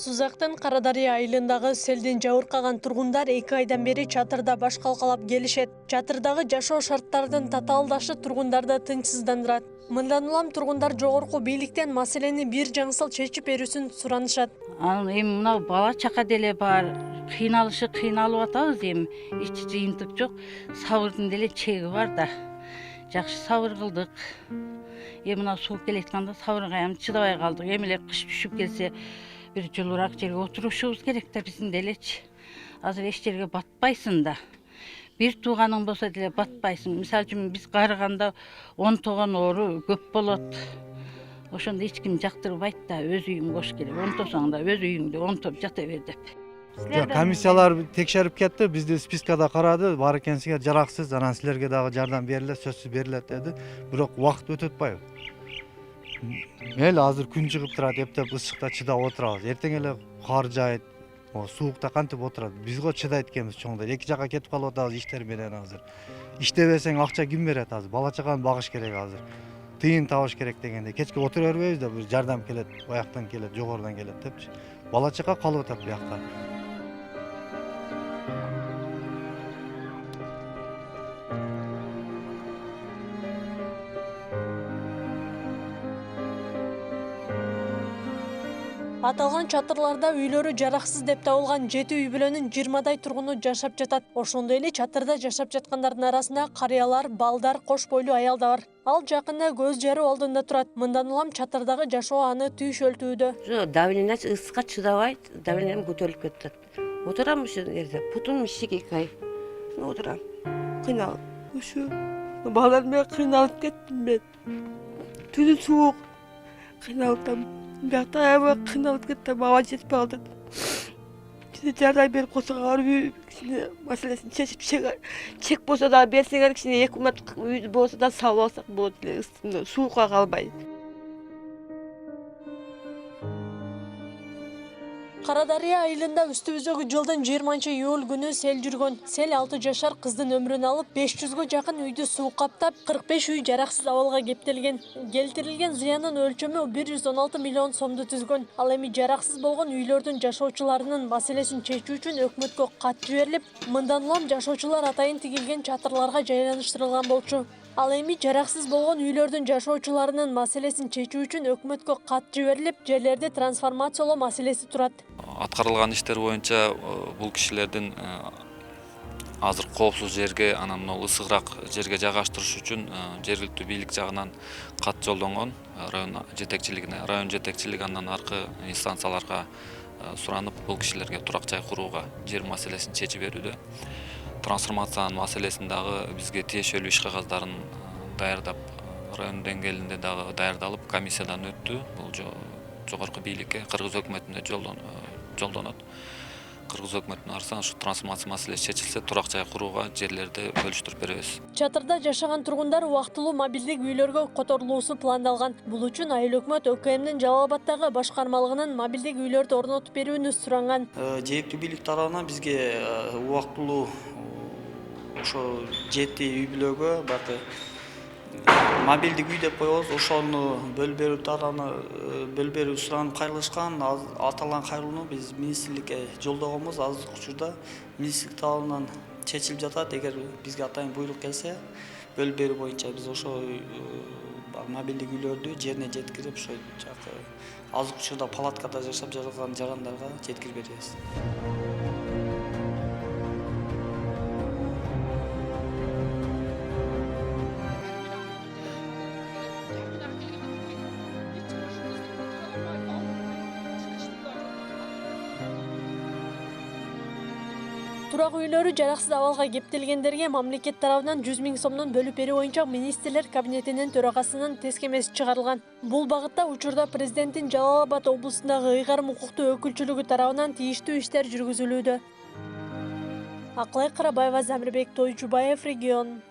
Сузактын Карадария айылындагы селден жабыркаган тургундар 2 айдан бери чатырда баш калкалап келишет. Чатырдагы жашоо шарттарынын татаалдашы тургундарды тынчсыздандырат. Мындан улам тургундар жогорку бийликтен маселени бир жаңсыл чечип берүүсүн суранышат. Анан эми мына бала чака деле бар, кыйналып атабыз эми. Эч жыйынтык жок. Сабырдын деле чеги бар да. Жакшы сабыр кылдык. Эми мына суу келетканда сабырга эми чыдабай калдык. Эми эле кыш түшүп келсе бир жылуураак жерге отурушубуз керек да биздин делечи. Азыр эч жерге батпайсың да. Бир тууганың болсо деле батпайсың. Мисалы үчүн биз карыганда 10 тогон оору көп болот. Ошондо эч ким жактырбайт да, өз үйүң бош керек. Онтосоң да өз үйүңдө онтоп жата бер деп. Комиссиялар текшерип кетти, бизди спискада карады, бар экенсиңер жараксыз, анан силерге дагы жардам берилет, сөзсүз берилет деди. Бирок убакыт өтүп атпайбы? Мейли азыр күн чыгып турат, эптеп ысыкта чыдап отурабыз. Эртең эле кар жаайт, суукта кантип отурат. Биз го чыдайт экенбиз чоңдор. Эки жака кетип калып атабыз иштер менен азыр. Иштебесең акча ким берет азыр? Бала чаганы багыш керек азыр. Тыйын табыш керек дегенде кечке отура бербейбиз да, бир жардам келет, бияктан келет, жогорудан келет депчи. Бала чага калып атат биякта. Аталган чатырларда үйлөрү жараксыз деп табылган 7 үй бүлөнүн 20дай тургуну жашап жатат. Ошондой эле чатырда жашап жаткандардын арасында карыялар, балдар, кош бойлуу аял да бар. Ал жакында көз жаруу алдында турат. Мындан улам чатырдагы жашоо аны түйшөлтүүдө. Давление ысыкка чыдабайт, давлением көтөрүлүп кетет. Отурам ушул жерде, бутум ишик 2 ай. Отурам. Кыйналып. Ушу балдар менен кыйналып кеттим мен. Түнү суук. Кыйналып Бияқта аябай кыйналып кетти, бала жетпей калды. Кичине жардам берип койсоңор, кичине маселесин чечип чек болсо да берсеңер, кичине 2 кумат үй болсо да салып алсак болот эле, суукка калбай. Карадария айылында үстүбүздөгү жылдын 20-июль күнү сел жүргөн. Сел 6 жашар кыздын өмүрүн алып, 500гө жакын үйдү суу каптап, 45 үй жараксыз абалга кептелген. Келтирилген зыяндын өлчөмү 116 миллион сомду түзгөн. Ал эми жараксыз болгон үйлөрдүн жашоочуларынын маселесин чечүү үчүн өкмөткө кат жиберилип, мындан улам жашоочулар атайын тигилген чатырларга жайланыштырылган болчу. Ал эми жараксыз болгон үйлөрдүн жашоочуларынын маселесин чечүү үчүн өкмөткө кат жиберилип, жерлерди трансформациялоо маселеси турат. Аткарылган иштер боюнча бул кишилердин азыр коопсуз жерге, анан ысыгыраак жерге жайгаштырыш үчүн жергиликтүү бийлик жагынан кат жолдонгон. Район жетекчилиги андан аркы инстанцияларга суранып, бул кишилерге турак жай курууга жер маселесин чечип берүүдө. Трансформациянын маселесин дагы бизге тиешелүү иш кагаздарын даярдап, район деңгээлинде дагы даярдалып, комиссиядан өттү. Бул жогорку бийликке, Кыргыз өкмөтүнө жолдонот. Кыргыз өкмөтүнүн арасынан ушу трансформация маселеси чечилсе, турак жай курууга жерлерди бөлүштүрүп беребиз. Чатырда жашаган тургундар убактылуу мобилдик үйлөргө которулуусу пландалган. Бул үчүн айыл өкмөт ÖKMдин Жалал Абаддагы башкармалыгынын мобилдик үйлөрдү орнотуп берүүнү суранган. Жергиликтүү бийлик тарабынан бизге убактылуу ошо 7 үй бүлөгө бакы мобилдик үй деп коебуз, ошону бөлүп берүү суранып кайрылышкан. Аталган кайрылууну биз министрликке жолдогонбуз. Азыркы учурда министрлик тарабынан чечилип жатат. Эгер бизге атайын буйрук келсе, бөлүп берүү боюнча биз ошо мобилдик үйлөрдү жерине жеткирип, ошо жакы азыркы учурда палаткада жашап жаткан жарандарга жеткирип беребиз. Турак үйлөрү жараксыз абалга кептелгендерге мамлекет тарабынан 100 000 сомдон бөлүп берүү боюнча министрлер кабинетинин төрагасынын тескемеси чыгарылган. Бул багытта учурда президенттин Жалал Абад облусундагы ыйгарым укуктуу өкүлчүлүгү тарабынан тийиштүү иштер жүргүзүлүүдө. Акылай Карабаева, Замирбек Тойчубаев, Регион.